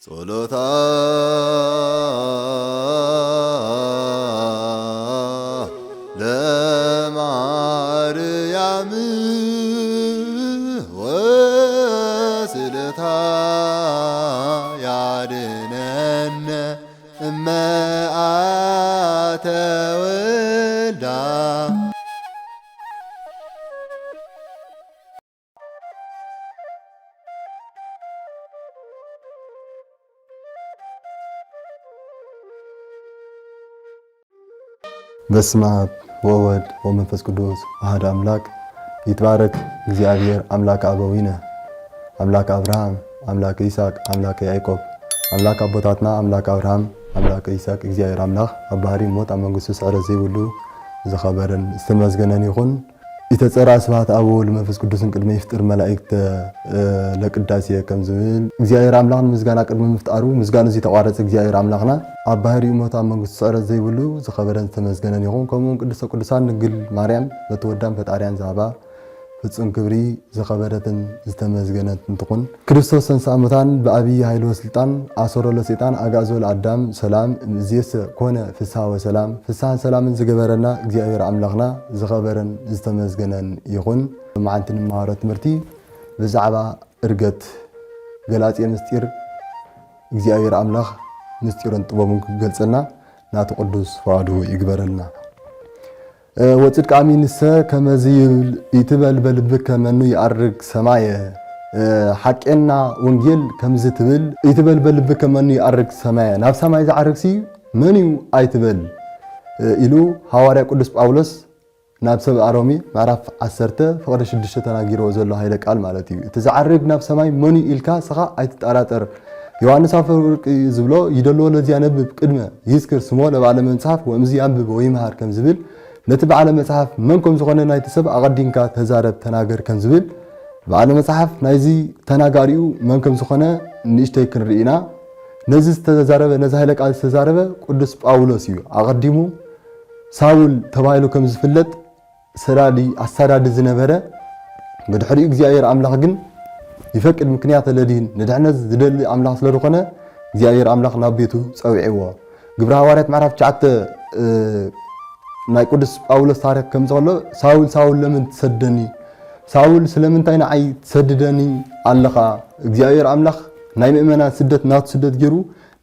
ጸሎታ ለማርያም ወስልታ ያድነነ እመአተ ወልዳ በስመ አብ ወወልድ ወመንፈስ ቅዱስ አሐዱ አምላክ ይትባረክ እግዚአብሔር አምላክ አበዊነ አምላክ አብርሃም አምላክ ይስሐቅ አምላክ ያዕቆብ አምላክ አቦታትና አምላክ አብርሃም አምላክ ይስሐቅ እግዚአብሔር አምላክ አባህሪ ሞት አመንግስቱ ጸረ ዘይብሉ ዘኸበረን ዝተመዝገነን ይኹን ኢተጸራ ስብሐት አብ ወወልድ መንፈስ ቅዱስን ቅድመ ይፍጥር መላእክት ለቅዳሴ ከም ዝብል እግዚአብሔር አምላክን ምስጋና ቅድመ ምፍጣሩ ምስጋና እዚ ተቋረጸ እግዚአብሔር አምላክና አባህሪ ሞት አመንግስቱ ጸረ ዘይብሉ ዘኸበረን ዝተመዝገነን ይኹን ከምኡን ቅድስተ ቅዱሳን ድንግል ማርያም በተወዳን ፈጣሪያን ዛባ ፍጹም ክብሪ ዘኸበረትን ዝተመዝገነትን ትኹን ክርስቶስ ተንሥአ እሙታን በአብይ ኃይል ወስልጣን አሰሮ ለሰይጣን አጋዞ ለአዳም ሰላም እዚየስ ኮነ ፍስሐ ወሰላም ፍስሐን ሰላምን ዝገበረና እግዚአብሔር አምላክና ዘኸበረን ዝተመዝገነን ይኹን በመዓልቲ ንመሃሮ ትምህርቲ ብዛዕባ እርገት ገላጽየ ምስጢር እግዚአብሔር አምላክ ምስጢርን ጥበቡን ክገልጸልና ናቱ ቅዱስ ፈቃዱ ይግበረልና ወጽድቅ አሚንሰ ከመዚ ይትበል በልብከ መኑ ይአርግ ሰማየ ሐቄና ወንጌል ከምዝ ትብል ይትበል በልብከ መኑ ይአርግ ሰማየ ናብ ሰማይ ዝዓርግሲ መን እዩ አይትበል ኢሉ ሐዋርያ ቅዱስ ጳውሎስ ናብ ሰብ አሮሚ ምዕራፍ 10 ፍቅደ 6 ተናጊሮ ዘሎ ኃይለ ቃል ማለት እዩ እቲ ዝዓርግ ናብ ሰማይ መን ኢልካ ስኻ አይትጠራጠር ዮሐንስ አፈወርቅ ዝብሎ ይደልዎ ለዚ ያነብብ ቅድመ ይስክር ስሞ ለባለ መጽሐፍ ወምዚ ያንብብ ወይመሃር ከም ዝብል ነቲ በዓለ መጽሐፍ መንኩም ዝኾነ ናይቲ ሰብ አቀዲንካ ተዛረብ ተናገር ከም ዝብል በዓለ መጽሐፍ ናይዚ ተናጋሪኡ መንኩም ዝኾነ ንእሽተይ ክንርኢና ነዚ ተዛረበ ነዚ ኃይለ ቃል ተዛረበ ቅዱስ ጳውሎስ እዩ አቀዲሙ ሳውል ተባሂሉ ከም ዝፍለጥ አሳዳዲ ዝነበረ ብድሕሪኡ እግዚአብሔር አምላክ ግን ይፈቅድ ምክንያት ለዲን ንድሕነት ዝደሊ አምላክ ስለዝኾነ እግዚአብሔር አምላክ ናብ ቤቱ ፀውዒዎ ግብረ ሐዋርያት ምዕራፍ 9 ናይ ቅዱስ ጳውሎስ ታሪክ ከም ዘሎ ሳውል ለምን ትሰደኒ ሳውል ስለምንታይ ንዓይ ትሰድደኒ ኣለኻ እግዚአብሔር አምላክ ናይ ምእመናን ስደት ናቱ ስደት ገይሩ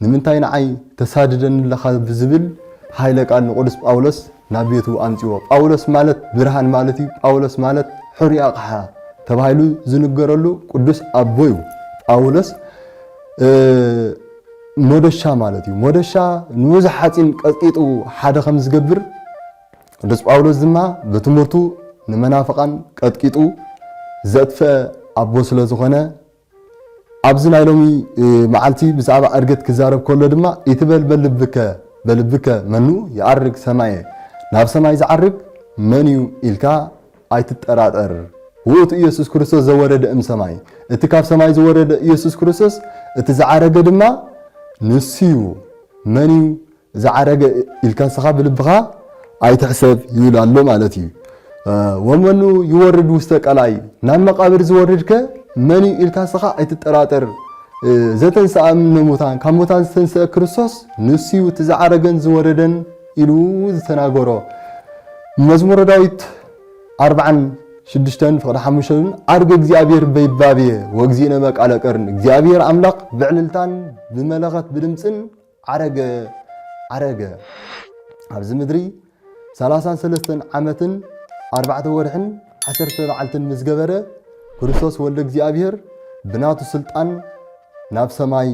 ንምንታይ ንዓይ ተሳድደኒ ኣለኻ ብዝብል ኃይለ ቃል ንቅዱስ ጳውሎስ ናብ ቤቱ ኣምፂዎ ጳውሎስ ማለት ብርሃን ማለት እዩ ጳውሎስ ማለት ሕሩይ ኣቕሓ ተባሂሉ ዝንገረሉ ቅዱስ አቦ እዩ ጳውሎስ ሞደሻ ማለት እዩ ሞደሻ ንብዙሕ ሓፂን ቀጥቂጡ ሓደ ከም ዝገብር ቅዱስ ጳውሎስ ድማ በትምህርቱ ንመናፍቃን ቀጥቂጡ ዘጥፈአ አቦ ስለ ዝኾነ ኣብዚ ናይ ሎሚ መዓልቲ ብዛዕባ እርገት ክዛረብ ከሎ ድማ ይትበል በልብከ መኑ ይአርግ ሰማየ ናብ ሰማይ ዝዓርግ መን እዩ ኢልካ አይትጠራጠር ውእቱ ኢየሱስ ክርስቶስ ዘወረደ ሰማይ እቲ ካብ ሰማይ ዘወረደ ኢየሱስ ክርስቶስ እቲ ዝዓረገ ድማ ንስዩ መን እዩ ዝዓረገ ኢልካ ስኻ ብልብኻ አይትሕሰብ ይብል ኣሎ ማለት እዩ ወመኑ ይወርድ ውስተ ቀላይ ናብ መቃብር ዝወርድከ መን እዩ ኢልካ ስኻ አይትጠራጠር ዘተንሥአ እሙታን ካብ ሙታን ዝተንሥአ ክርስቶስ ንስዩ እቲ ዝዓረገን ዝወረደን ኢሉ ዝተናገሮ መዝሙረ ዳዊት 46 ፍቅደ 5 አርገ እግዚአብሔር በይባብየ ወግዚእነ መቃለ ቀርን እግዚአብሔር አምላክ ብዕልልታን ብመለኸት ብድምፅን ዓረገ ኣብዚ ምድሪ 33 ዓመትን 4 ወርሕን 10 በዓልትን ምስ ገበረ ክርስቶስ ወልደ እግዚአብሔር ብናቱ ስልጣን ናብ ሰማይ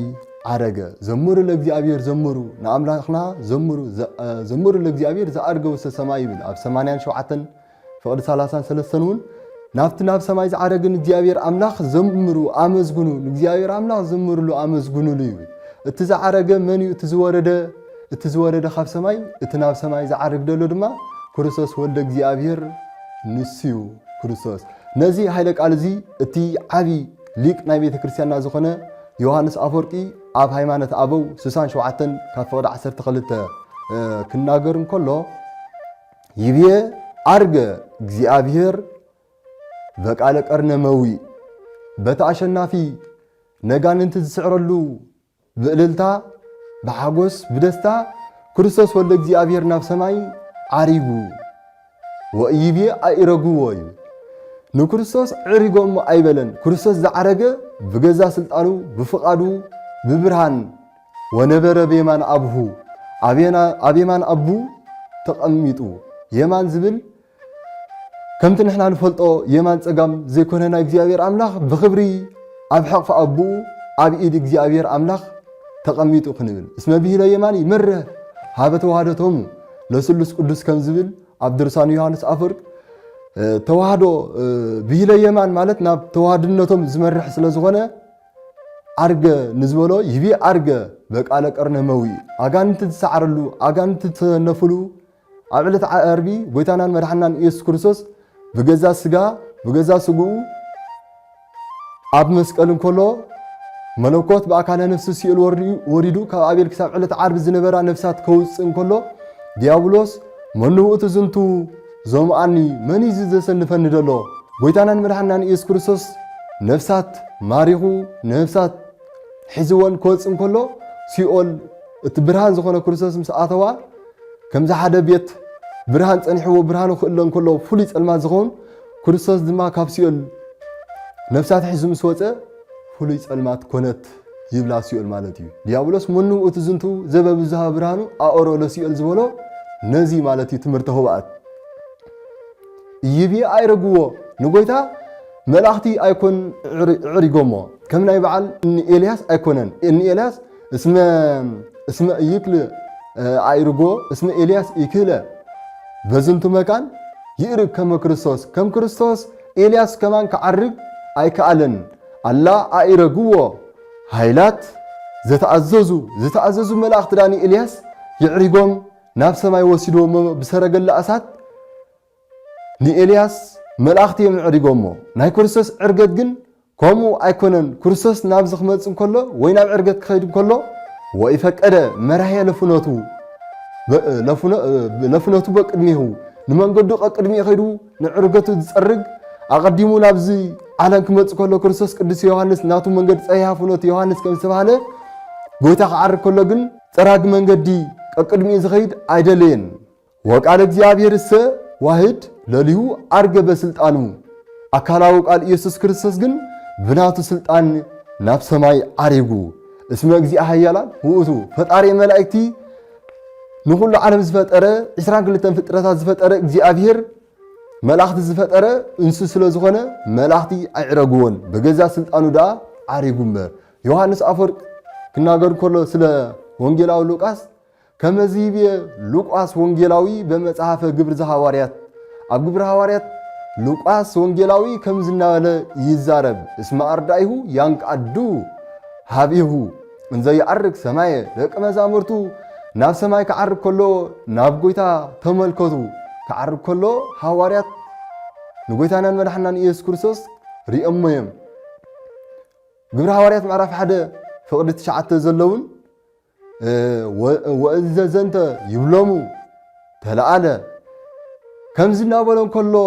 ዓረገ ዘምሩ ለእግዚአብሔር ዘምሩ ንአምላክና ዘምሩ ለእግዚአብሔር ዘአርገ ውስተ ሰማይ ይብል ኣብ 87 ፍቅዲ 33 እውን ናብቲ ናብ ሰማይ ዝዓረግን እግዚአብሔር አምላክ ዘምሩ አመዝግኑ እግዚአብሔር አምላክ ዘምሩሉ አመዝግኑሉ ይብል እቲ ዝዓረገ መን እዩ እቲ ዝወረደ ካብ ሰማይ እቲ ናብ ሰማይ ዝዓርግ ደሎ ድማ ክርስቶስ ወልደ እግዚአብሔር ንስዩ ክርስቶስ ነዚ ኃይለ ቃል እዚ እቲ ዓቢ ሊቅ ናይ ቤተ ክርስቲያንና ዝኾነ ዮሐንስ አፈወርቂ ኣብ ሃይማኖት አበው 67 ካብ ፍቅዲ 12 ክናገር እንከሎ ይብየ አርገ እግዚአብሔር በቃለ ቀርነ መዊ በታ አሸናፊ ነጋንንት ዝስዕረሉ بقللتا بحاجوس بدستا كريستوس ولد እግዚአብሔር ናብ ሰማይ ዓሪጉ ወይብየ አይረጉወይ ንክርስቶስ ዕሪጎም አይበለን ክርስቶስ ዘዓረገ በገዛ ስልጣኑ በፍቃዱ በብርሃን ወነበረ በየማን አብሁ አቤማን አቡ ተቀሚጡ የማን ዝብል ከምቲ ንሕና ንፈልጦ የማን ፀጋም ዘይኮነና እግዚአብሔር አምላኽ በክብሪ ኣብ ሕቕፊ አቡ ኣብ ኢድ እግዚአብሔር አምላኽ ተቀሚጡ ክንብል እስመ ብሂለ የማን ይመርህ ሃበ ተዋህደቶሙ ለስሉስ ቅዱስ ከም ዝብል ኣብ ድርሳኑ ዮሐንስ አፈወርቅ ተዋህዶ ብሂለ የማን ማለት ናብ ተዋህድነቶም ዝመርሕ ስለ ዝኾነ አርገ ንዝበሎ ይቢ አርገ በቃለ ቀርነ መዊ አጋንንት ተሰዓረሉ አጋንንት ተነፍሉ ኣብ ዕለት ዓርቢ ጎይታናን መድሓናን ኢየሱስ ክርስቶስ በገዛ ስጋ በገዛ ስጉ ኣብ መስቀል እንከሎ መለኮት በአካለ ነፍስ ሲል ወሪዱ ካብ አቤል ክሳብ ዕለት ዓርቢ ዝነበራ ነፍሳት ከውፅእ እንከሎ ዲያብሎስ መንውእቱ ዝንቱ ዞምአኒ መን እዩ ዘሰንፈኒ ደሎ ጎይታናን መድሓናን ኢየሱስ ክርስቶስ ነፍሳት ማሪኹ ነፍሳት ሒዝወን ከወፅእ እንከሎ ሲኦል እቲ ብርሃን ዝኾነ ክርስቶስ ምስ ኣተዋ ከምዚ ሓደ ቤት ብርሃን ፀኒሕዎ ብርሃኑ ክእሎ እንከሎ ፍሉይ ፀልማት ዝኸውን ክርስቶስ ድማ ካብ ሲኦል ነፍሳት ሒዙ ምስ ወፀ ፍሉይ ፀልማት ኮነት ይብላ ሲኦል ማለት እዩ ዲያብሎስ መንውእቱ ዝንቱ ዘበብዝሃ ብርሃኑ ኣኦሮ ለሲኦል ዝበሎ ነዚ ማለት እዩ ትምህርቲ ህውኣት ይብየ ኣይረግዎ ንጎይታ መላእኽቲ ኣይኮን ዕሪጎሞ ከም ናይ በዓል ኤልያስ ኣይኮነን ኤልያስ እስመ ይክል ኣይርጎ እስመ ኤልያስ ይክለ በዝንቱ መካን ይርግ ከመ ክርስቶስ ከም ክርስቶስ ኤልያስ ከማን ከዓርግ ኣይከኣለን አላ ኣይረግዎ ሃይላት ዝተኣዘዙ መላእኽቲ ዳኒ ኤልያስ ይዕሪጎም ናብ ሰማይ ወሲዶሞ ብሰረገላ እሳት ንኤልያስ መላእኽቲ እዮም ዕሪጎሞ ናይ ክርስቶስ ዕርገት ግን ከምኡ ኣይኮነን ክርስቶስ ናብ ዝኽመጽ እንከሎ ወይ ናብ ዕርገት ክኸይድ እንከሎ ወይፈቀደ መራሕያ ለፍነቱ በቅድሚሁ ንመንገዱ ቀቅድሚኡ ኸይዱ ንዕርገቱ ዝጸርግ ኣቐዲሙ ናብዚ ዓለም ክመጽእ ከሎ ክርስቶስ ቅዱስ ዮሐንስ ናቱ መንገዲ ጸያሕ ፍኖት ዮሐንስ ከም ዝተባሃለ ጎይታ ክዓርግ ከሎ ግን ፀራግ መንገዲ ቀቅድሚኡ ዝኸይድ ኣይደለየን ወቃል እግዚአብሔር እሰ ዋህድ ለሊሁ አርገ በስልጣኑ አካላዊ ቃል ኢየሱስ ክርስቶስ ግን ብናቱ ስልጣን ናብ ሰማይ ዓሪጉ እስመ እግዚአ ኃያላን ውእቱ ፈጣሪ መላእክቲ ንኹሉ ዓለም ዝፈጠረ 22 ፍጥረታት ዝፈጠረ እግዚአብሔር መላእክቲ ዝፈጠረ እንሱ ስለ ዝኾነ መላእክቲ አይዕረግዎን በገዛ ስልጣኑ ዳ ዓሪጉም ዮሐንስ አፈወርቅ ክናገር ከሎ ስለ ወንጌላዊ ሉቃስ ከመዚብ ሉቃስ ወንጌላዊ በመጽሐፈ ግብር ዘሐዋርያት ኣብ ግብር ሐዋርያት ሉቃስ ወንጌላዊ ከም ዝናበለ ይዛረብ እስመ አርዳኢሁ ያንቃዱ ሃቢሁ እንዘ ይዓርግ ሰማይ ደቀ መዛሙርቱ ናብ ሰማይ ከዓርግ ከሎ ናብ ጎይታ ተመልከቱ ከዓርግ ከሎ ሐዋርያት ንጎይታናን መድሓናን ኢየሱስ ክርስቶስ ሪኦሞ እዮም ግብር ሐዋርያት ምዕራፍ 1 ፍቅዲ 9 ዘለውን ወእዘ ዘንተ ይብሎሙ ተለአለ ከም ዝናበሎም ከሎ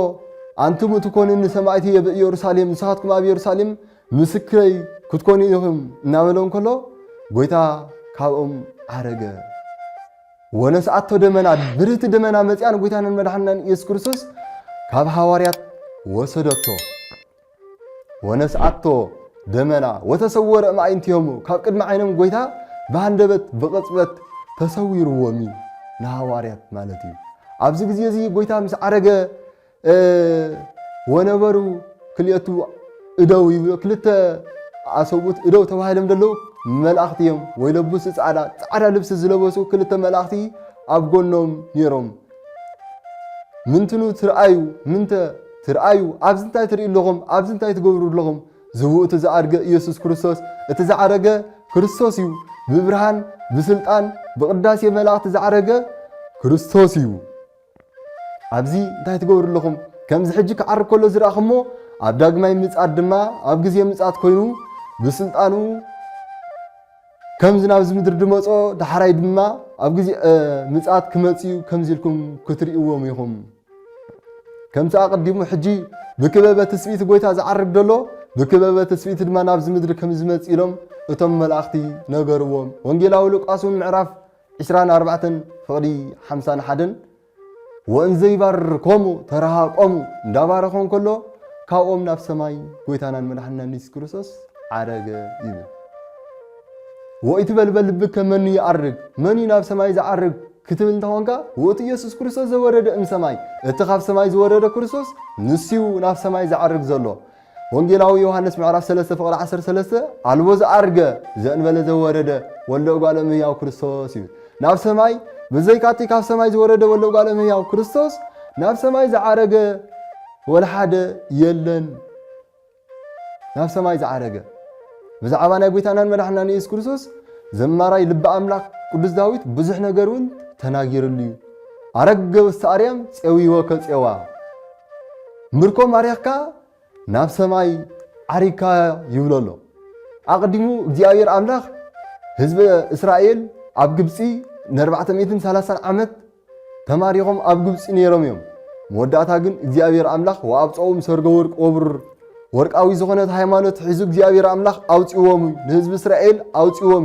አንቱም ትኮኑ ንሰማዕቲ የኢየሩሳሌም ንስኻትኩም ኣብ ኢየሩሳሌም ምስክረይ ክትኮኑ ኢኹም እናበሎም ከሎ ጎይታ ካብኦም ዓረገ ወነስአቶ ደመና ብርህቲ ደመና መጽያን ጎይታናን መድሓናን ኢየሱስ ክርስቶስ ካብ ሐዋርያት ወሰደቶ ወነስአቶ ደመና ወተሰወረ ማዕንቲሆሙ ካብ ቅድሚ ዓይኖም ጎይታ በአንደበት በቅጽበት ተሰዊርዎሚ ንሐዋርያት ማለት እዩ ኣብዚ ግዜ እዚ ጎይታ ምስ ዓረገ ወነበሩ ክልኤቱ እደው ክልተ ኣሰቡት እደው ተባሂሎም ደለው መላእኽቲ እዮም ወይ ለብሱ ጻዕዳ ልብሲ ዝለበሱ ክልተ መላእኽቲ ኣብ ጎኖም ነይሮም ምንትኑ ትርአዩ ምንተ ትርአዩ ኣብዚ እንታይ ትርእዩ ኣለኹም ኣብዚ እንታይ ትገብሩ ኣለኹም ዝውእቱ ዝዓረገ ኢየሱስ ክርስቶስ እቲ ዝዓረገ ክርስቶስ እዩ ብብርሃን ብስልጣን ብቅዳሴ መላእኽቲ ዝዓረገ ክርስቶስ እዩ ኣብዚ እንታይ ትገብሩ ኣለኹም ከምዚ ሕጂ ክዓርግ ከሎ ዝረኣኽሞ ኣብ ዳግማይ ምጽኣት ድማ ኣብ ግዜ ምጽኣት ኮይኑ ብስልጣኑ ከምዚ ናብዚ ምድሪ ድመጾ ዳሕራይ ድማ ኣብ ግዜ ምጽኣት ክመጽኡ ከምዚ ኢልኩም ክትርእይዎም ኢኹም ከምዚ ኣቀዲሙ ሕጂ ብክበበ ትስብኢት ጎይታ ዝዓርግ ደሎ ብክበበ ትስብኢት ድማ ናብዚ ምድሪ ከም ዝመጽእ ኢሎም እቶም መላእኽቲ ነገርዎም ወንጌላዊ ሉቃስ ምዕራፍ 24 ፍቕዲ 51 ወእንዘ ይባርኮሙ ተረሃቆሙ እንዳባረኾም ከሎ ካብኦም ናብ ሰማይ ጎይታናን መድሓኒትናን ኢየሱስ ክርስቶስ ዓረገ ይብል ወይትበልበል ልብከ መን ይዓርግ መን ናብ ሰማይ ዝዓርግ ክትብል እንተኾንካ ውእቱ ኢየሱስ ክርስቶስ ዘወረደ እምሰማይ እቲ ካብ ሰማይ ዝወረደ ክርስቶስ ንስዩ ናብ ሰማይ ዝዓርግ ዘሎ ወንጌላዊ ዮሐንስ ምዕራፍ 3 ፍቕዲ 13 አልቦ ዝዓርገ ዘእንበለ ዘወረደ ወልደ እጓለ እመሕያው ክርስቶስ ይብል ናብ ሰማይ ብዘይካቲ ካብ ሰማይ ዝወረደ ወልደ እጓለ እመሕያው ክርስቶስ ናብ ሰማይ ዝዓረገ ወለሓደ የለን ናብ ሰማይ ዝዓረገ ብዛዕባ ናይ ጎይታናን መድሓኒትናን ኢየሱስ ክርስቶስ ዘማራይ ልበ አምላክ ቅዱስ ዳዊት ብዙሕ ነገር እውን ተናጊሩሉ እዩ አረገ ውስተ አርያም ፀዊዎ ከፀዋ ምርኮ ማርያካ ናብ ሰማይ ዓሪካ ይብለሎ አቅዲሙ እግዚአብሔር አምላክ ህዝቢ እስራኤል ኣብ ግብፂ ን430 ዓመት ተማሪኾም ኣብ ግብፂ ነይሮም እዮም መወዳእታ ግን እግዚአብሔር አምላክ ወአብፀኦም ሰርገ ወርቅ ወብር ወርቃዊ ዝኾነት ሃይማኖት ሒዙ እግዚአብሔር አምላክ አውፂዎም ንህዝቢ እስራኤል አውፂዎም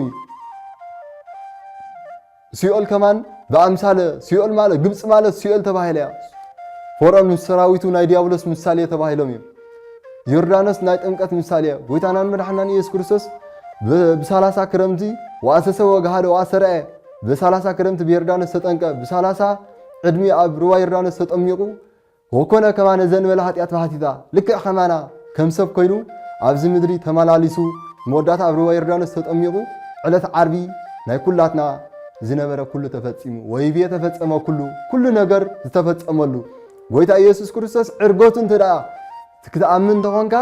ሲኦል ከማን በአምሳለ ሲኦል ማለት ግብፅ ማለት ሲኦል ተባሂላ ፈርዖን ሰራዊቱ ናይ ዲያብሎስ ምሳሌ ተባሂሎም እዮም ዮርዳኖስ ናይ ጥምቀት ምሳሌ ጎይታናን መድሓኒትናን ኢየሱስ ክርስቶስ ብ30 ክረምቲ ወአሰሰ ወጋሃደ ወአሰረዐ ብ30 ክረምቲ በዮርዳኖስ ተጠንቀ ብ30 ዕድሚ ኣብ ሩባ ዮርዳኖስ ተጠሚቁ ወኮነ ከማነ ዘንበለ ኃጢአት ባህቲታ ልክዕ ከማና ከም ሰብ ኮይኑ ኣብዚ ምድሪ ተመላሊሱ መወዳእታ ኣብ ሩባ ዮርዳኖስ ተጠሚቁ ዕለት ዓርቢ ናይ ኩላትና ዝነበረ ኩሉ ተፈጺሙ ወይቤ ተፈጸመ ኩሉ ነገር ዝተፈጸመሉ ጎይታ ኢየሱስ ክርስቶስ ዕርጎቱ እንተዳ ክትኣምን ተኾንካ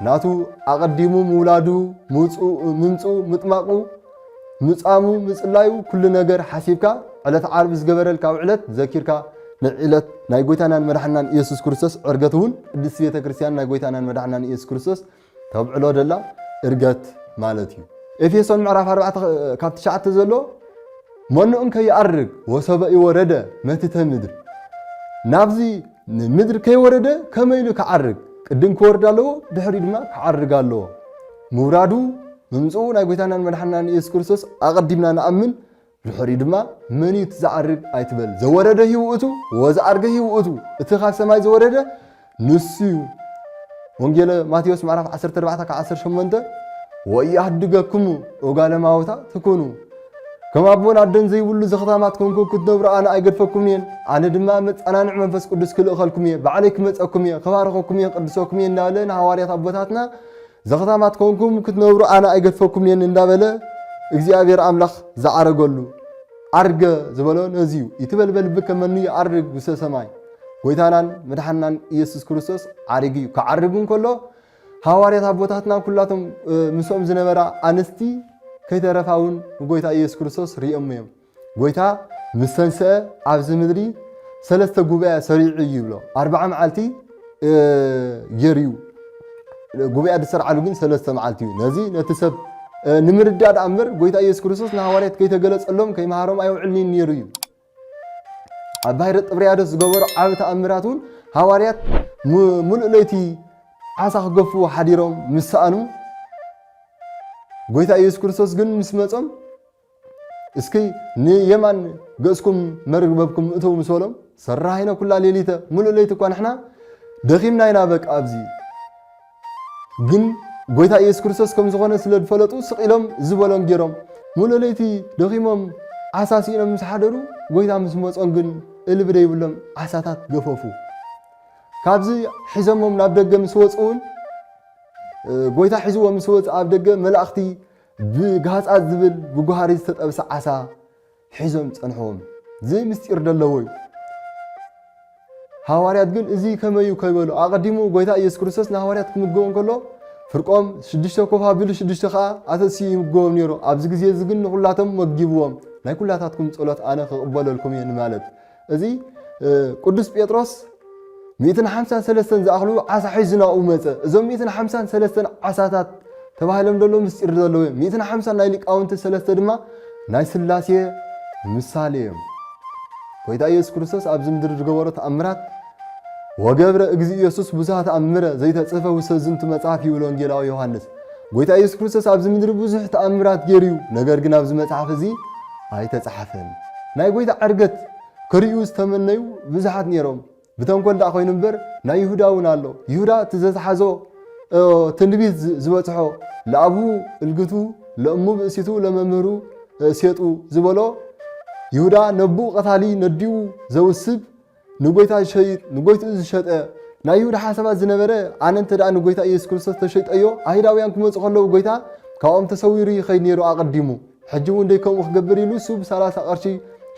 ናቱ አቀዲሙ ምውላዱ ምምፁ ምጥማቁ ምጻሙ ምጽላዩ ኩሉ ነገር ሓሲብካ ዕለት ዓርቢ ዝገበረልካ ዕለት ዘኪርካ ንዕለት ናይ ጎይታናን መድሓኒትናን ኢየሱስ ክርስቶስ ዕርገት እውን ቅድስት ቤተ ክርስቲያን ናይ ጎይታናን መድሓኒትናን ኢየሱስ ክርስቶስ ተብዕሎ ደላ ዕርገት ማለት እዩ ኤፌሶን ምዕራፍ 4 ካብ 9 ዘሎ መኑእን ከይዓርግ ወሰበ ይወረደ መትተ ምድር ናብዚ ምድር ከይወረደ ከመይሉ ከዓርግ ቅድም ክወርድ ኣለዎ ድሕሪ ድማ ከዓርግ ኣለዎ ምውራዱ ምምፁ ናይ ጎይታናን መድሓኒትናን ኢየሱስ ክርስቶስ አቀዲምና ንኣምን ድሕሪ ድማ መን እዩ ዝዓርግ ኣይትበል ዘወረደ ህይወቱ ወዝዓርገ ህይወቱ እቲ ካብ ሰማይ ዘወረደ ንሱ ወንጌል ማቴዎስ ምዕራፍ 14-18 ወያህድገክሙ እጓለ እማውታ ትኩኑ ከም አቦን አደን ዘይብሉ ዘኽታማት ኮንኩ ክትነብሩ አነ ኣይገድፈኩም እየ አነ ድማ መጸናንዕ መንፈስ ቅዱስ ክልእኸልኩም እየ ባዕለይ ክመፀኩም እየ ክባርኸኩም እየ ቅዱሰኩም እየ እንዳበለ ንሐዋርያት አቦታትና ዘኽታማት ኮንኩም ክትነብሩ አነ ኣይገድፈኩም እየ እንዳበለ እግዚአብሔር አምላክ ዝዓረገሉ ዓርገ ዝበሎ ነዚዩ ይትበልበል ብከመኑ ይዓርግ ውስተ ሰማይ ጎይታናን መድሓኒትናን ኢየሱስ ክርስቶስ ዓሪግ እዩ ከዓርጉን ከሎ ሐዋርያት አቦታትና ኩላቶም ምስኦም ዝነበራ አንስቲ ከይተረፋውን ጎይታ ኢየሱስ ክርስቶስ ሪኦም እዮም ጎይታ ምስ ተንስአ ኣብዚ ምድሪ 3 ጉባኤ ሰሪዑ ይብሎ 40 መዓልቲ ገርዩ ጉባኤ ድሰርዓሉ ግን 3 መዓልቲ እዩ ነዚ ነቲ ሰብ ንምርዳድ ኣምር ጎይታ ኢየሱስ ክርስቶስ ንሐዋርያት ከይተገለጸሎም ከይመሃሮም ኣይውዕልኒ ነይሩ እዩ ኣብ ባሕሪ ጥብርያዶስ ዝገበሩ ዓብ ተኣምራት እውን ሐዋርያት ሙሉእ ለይቲ ዓሳ ክገፉ ሓዲሮም ምሳኣኑ ጎይታ ኢየሱስ ክርስቶስ ግን ምስ መጾም እስኪ ንየማን ገጽኩም መርግበብኩም እተው ምስበሎም ሰራሃይና ኩላ ሌሊተ ሙሉእ ለይቲ እኳ ንሕና ደኺምና ኢና በቃ ኣብዚ ግን ጎይታ ኢየሱስ ክርስቶስ ከም ዝኾነ ስለ ዝፈለጡ ስቂሎም ዝበሎም ገይሮም ሙሉእ ለይቲ ደኺሞም ዓሳ ሲኢኖም ምስ ሓደሩ ጎይታ ምስ መጾም ግን እልቢ ደይብሎም ዓሳታት ገፈፉ ካብዚ ሒዞሞም ናብ ደገ ምስ ወፁ እውን ጎይታ ሒዝዎ ምስ ወፅ ኣብ ደገ መላእኽቲ ብጋፃት ዝብል ብጓሃሪ ዝተጠብሰ ዓሳ ሒዞም ፀንሖም እዚ ምስጢር ደለዎ እዩ ሐዋርያት ግን እዚ ከመዩ ከይበሉ አቀዲሙ ጎይታ ኢየሱስ ክርስቶስ ንሐዋርያት ክምገቦም ከሎ ፍርቆም 6 ኮፍ ኣቢሉ 6 ከዓ ኣተሲኡ ይምገቦም ነይሩ ኣብዚ ግዜ እዚ ግን ንኩላቶም መጊብዎም ናይ ኩላታትኩም ጸሎት ኣነ ክቕበለልኩም እየ ማለት እዚ ቅዱስ ጴጥሮስ 153 ዝኣኽሉ ዓሳ ሒዝናኡ መፀ እዞም 153 ዓሳታት ተባሂሎም ደሎ ምስጢር ዘለዎ 150 ናይ ሊቃውንቲ 3 ድማ ናይ ስላሴ ምሳሌ እዮም ጎይታ ኢየሱስ ክርስቶስ ኣብዚ ምድሪ ዝገበሮ ተኣምራት ወገብረ እግዚእ ኢየሱስ ብዙሓት ተኣምረ ዘይተጽፈ ውስተ ዝንቱ መጽሓፍ ይብሎ ወንጌላዊ ዮሐንስ ጎይታ ኢየሱስ ክርስቶስ ኣብዚ ምድሪ ብዙሕ ተኣምራት ገይሩ ነገር ግን ኣብዚ መጽሓፍ እዚ ኣይተጻሕፈን ናይ ጎይታ ዕርገት ክሪኡ ዝተመነዩ ብዙሓት ነይሮም ብተንኮል ዳ ኮይኑ እምበር ናይ ይሁዳ እውን ኣሎ ይሁዳ ትዘዝሓዞ ትንቢት ዝበጽሖ ለአቡ እልግቱ ለእሙ ብእሲቱ ለመምህሩ ሴጡ ዝበሎ ይሁዳ ነቡ ቀታሊ ነዲኡ ዘውስብ ንጎይታ ዝሸይጥ ንጎይቱ ዝሸጠ ናይ ይሁዳ ሓሳባት ዝነበረ ኣነ እንተ ደኣ ንጎይታ ኢየሱስ ክርስቶስ ተሸይጠዮ አይሁዳውያን ክመፁ ከለዉ ጎይታ ካብኦም ተሰዊሩ ይኸይድ ነይሩ ኣቐዲሙ ሕጂ እውን ደይ ከምኡ ክገብር ኢሉ ሱብ 30 ቅርሺ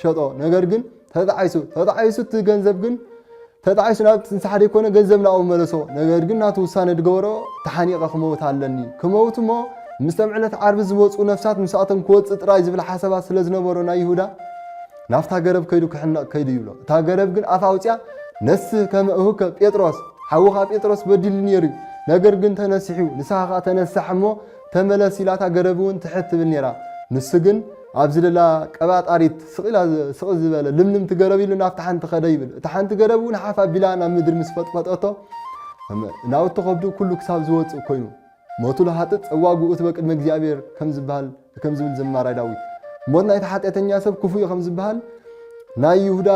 ሸጦ ነገር ግን ተጣዓይሱ እቲ ገንዘብ ግን ተጣዓይሱ ናብ ትንሳሓደ ይኮነ ገንዘብ ናብኡ መለሶ ነገር ግን ናቱ ውሳነ ድገበሮ ተሓኒቐ ክመውት ኣለኒ ክመውት እሞ ምስ ተምዕለት ዓርቢ ዝመፁ ነፍሳት ምስኣቶም ክወፅእ ጥራይ ዝብል ሓሳባት ስለ ዝነበሮ ናይ ይሁዳ ናፍታ ገረብ ከይዱ ክሕነቕ ከይዱ ይብሎ እታ ገረብ ግን ኣፍ ኣውፅያ ነስህ ከመ እሁከ ጴጥሮስ ሓውኻ ጴጥሮስ በዲሉ ነይሩ ነገር ግን ተነሲሑ ንስኻ ኸ ተነሳሕ እሞ ተመለስ ኢላታ ገረብ እውን ትሕት ትብል ነይራ ንሱ ግን ኣብዚ ደላ ቀባጣሪት ስቕኢላ ስቕ ዝበለ ልምልም ትገረብ ኢሉ ናብቲ ሓንቲ ኸደ ይብል እታ ሓንቲ ገረብ እውን ሓፍ ኣቢላ ናብ ምድሪ ምስ ፈጥፈጠቶ ናብቲ ከብዱ ኩሉ ክሳብ ዝወፅእ ኮይኑ ሞቱ ለሃጥጥ ፀዋግኡ ትበቅድመ እግዚኣብሔር ከም ዝብል ዘማራይ ዳዊት ሞት ናይቲ ሓጢአተኛ ሰብ ክፉእ ከም ዝበሃል ናይ ይሁዳ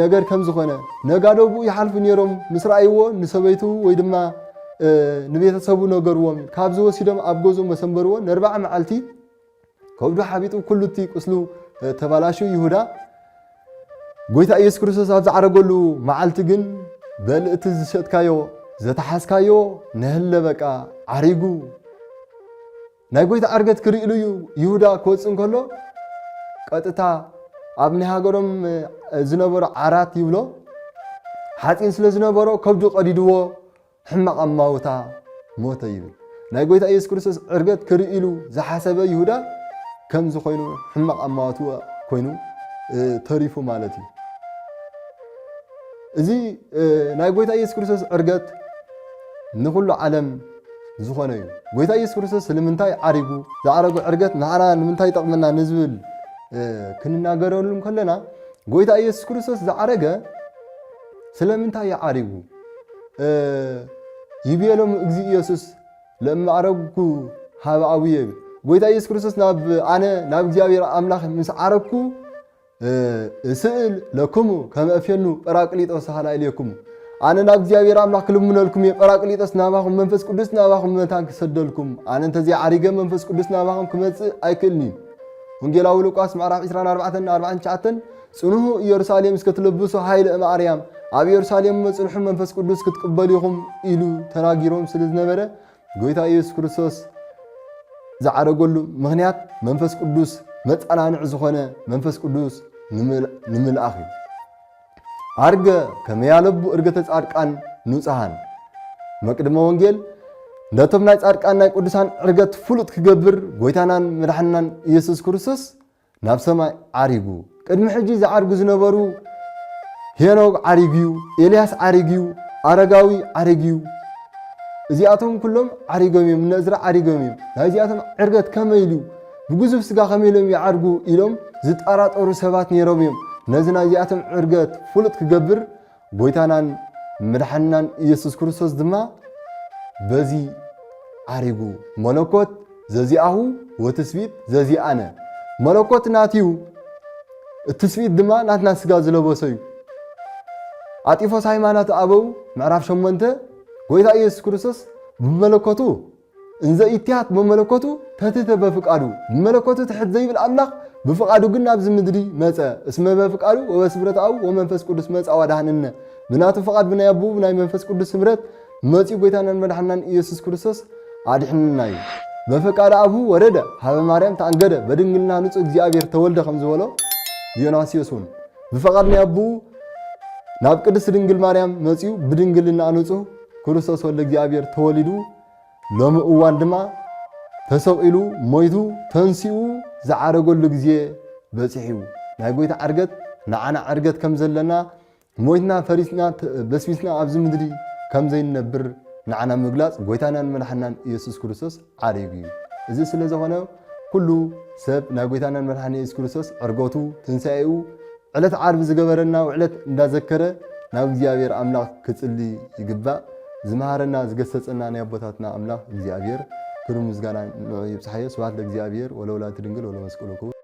ነገር ከም ዝኾነ ነጋዶቡ ይሓልፉ ነይሮም ምስ ረኣይዎ ንሰበይቱ ወይ ድማ ንቤተሰቡ ነገርዎም ካብ ዝወሲዶም ኣብ ገዝኡ መሰንበርዎ ን40 መዓልቲ ከብዱ ሓቢጡ ኩሉ እቲ ቁስሉ ተባላሹ ይሁዳ ጎይታ ኢየሱስ ክርስቶስ ኣብ ዝዓረገሉ መዓልቲ ግን በልእቲ ዝሸጥካዮ ዘተሓስካዮ ነህለ በቃ ዓሪጉ ናይ ጎይታ ዕርገት ክርእሉ ይሁዳ ክወፅእ እንከሎ ቀጥታ ኣብ ናይ ሃገሮም ዝነበሮ ዓራት ይብሎ ሓፂን ስለ ዝነበሮ ከብዱ ቀዲድዎ ሕማቕ ኣማውታ ሞተ ይብል ናይ ጎይታ ኢየሱስ ክርስቶስ ዕርገት ክርእሉ ዝሓሰበ ይሁዳ ከምዚ ኮይኑ ሕማቕ ኣማውቱ ኮይኑ ተሪፉ ማለት እዩ እዚ ናይ ጎይታ ኢየሱስ ክርስቶስ ዕርገት ንኩሉ ዓለም ዝኾነ እዩ ጎይታ ኢየሱስ ክርስቶስ ስለምንታይ ዓሪጉ ዝዓረጉ ዕርገት ንዓና ንምንታይ ይጠቕመና ንዝብል ክንናገረሉ ከለና ጎይታ ኢየሱስ ክርስቶስ ዝዓረገ ስለምንታይ ዓሪጉ ይቤሎም እግዚ ኢየሱስ ለማዕረጉ ሃበ አብየ ጎይታ ኢየሱስ ክርስቶስ ናብ እግዚአብሔር አምላክ ምስ ዓረኩ ስእል ለኩሙ ከመ እፌኑ ጰራቅሊጦስ ሃላይለኩም ኣነ ናብ እግዚአብሔር አምላክ ልምነልኩም የጰራቅሊጦስ ናባኹም መንፈስ ቅዱስ ናባኹም መታን ክሰደልኩም ኣነ እንተዚ ዓሪገ መንፈስ ቅዱስ ናባኹም ክመጽእ ኣይክእልኒ ወንጌላዊ ሉቃስ ምዕራፍ 24-49 ጽኑዕ ኢየሩሳሌም እስከትለብሱ ኃይል ማርያም ኣብ ኢየሩሳሌም መጽንሑ መንፈስ ቅዱስ ክትቀበሉ ይኹም ኢሉ ተናጊሮም ስለ ዝነበረ ጎይታ ኢየሱስ ክርስቶስ ዝዓረገሉ ምኽንያት መንፈስ ቅዱስ መጸናንዕ ዝኾነ መንፈስ ቅዱስ ንምልኣኽ እዩ አርገ ከመያለቡ እርገተ ጻድቃን ንጹሃን መቅድመ ወንጌል ነቶም ናይ ጻድቃን ናይ ቅዱሳን ዕርገት ፍሉጥ ክገብር ጎይታናን መድሓንናን ኢየሱስ ክርስቶስ ናብ ሰማይ ዓሪጉ ቅድሚ ሕጂ ዝዓርጉ ዝነበሩ ሄኖክ ዓሪግዩ ኤልያስ ዓሪግዩ ኣረጋዊ ዓሪግዩ እዚኣቶም ኩሎም ዓሪጎም እዮም ነዝራ ዓሪጎም እዮም ናይዚኣቶም ዕርገት ከመይሉ ብግዙፍ ስጋ ከመይሎም ይዓርጉ ኢሎም ዝጠራጠሩ ሰባት ነይሮም እዮም ነዚ ናይዚኣቶም ዕርገት ፍሉጥ ክገብር ጎይታናን መድሓንናን ኢየሱስ ክርስቶስ ድማ በዚ ዓሪጉ መለኮት ዘዚኣሁ ወትስቢት ዘዚኣነ መለኮት ናትዩ እትስቢት ድማ ናትና ስጋ ዝለበሰ እዩ አጢፎስ ሃይማኖት አበው ምዕራፍ 8 ጎይታ ኢየሱስ ክርስቶስ በመለኮቱ እንዘ ኢትያት በመለኮቱ ተትተ በፍቃዱ በመለኮቱ ትሕት ዘይብል አምላክ በፍቃዱ ግን ናብ ዝምድሪ መጸ እስመ በፍቃዱ ወበስብረታው ወመንፈስ ቅዱስ መጻ ወዳህንነ ብናቱ ፍቃድ ብናይ አቡ ናይ መንፈስ ቅዱስ ስምረት መጺ ጎይታናን መድሓንናን ኢየሱስ ክርስቶስ አድሕንና እዩ በፍቃድ አቡ ወረደ ሀበ ማርያም ተአንገደ በድንግልና ንጹህ እግዚአብሔር ተወልደ ከም ዝበሎ ዲዮናስዮስን በፍቃድ ናይ አቡ ናብ ቅድስት ድንግል ማርያም መጺኡ ብድንግልና ንጹህ ክርስቶስ ወልደ እግዚአብሔር ተወሊዱ ሎሚ እዋን ድማ ተሰቂሉ ሞይቱ ተንሲኡ ዝዓረገሉ ግዜ በጽሒው ናይ ጎይታ ዕርገት ንዓና ዕርገት ከም ዘለና ሞይትና ፈሪስና በስቢስና ኣብዚ ምድሪ ከም ዘይነብር ንዓና ምግላጽ ጎይታናን መድሓንናን ኢየሱስ ክርስቶስ ዓሪጉ እዩ እዚ ስለ ዝኾነ ኩሉ ሰብ ናይ ጎይታናን መድሓንናን ኢየሱስ ክርስቶስ ዕርገቱ ትንሳኤኡ ዕለት ዓርቢ ዝገበረና ውዕለት እንዳዘከረ ናብ እግዚአብሔር አምላክ ክጽሊ ይግባእ ዝመሃረና ዝገሰጸና ናይ አቦታትና አምላክ እግዚአብሔር ክብሪ ምስጋና ይብፅሓዮ። ስብሐት ለእግዚአብሔር ወለወላዲቱ ድንግል ወለመስቀሉ ክቡር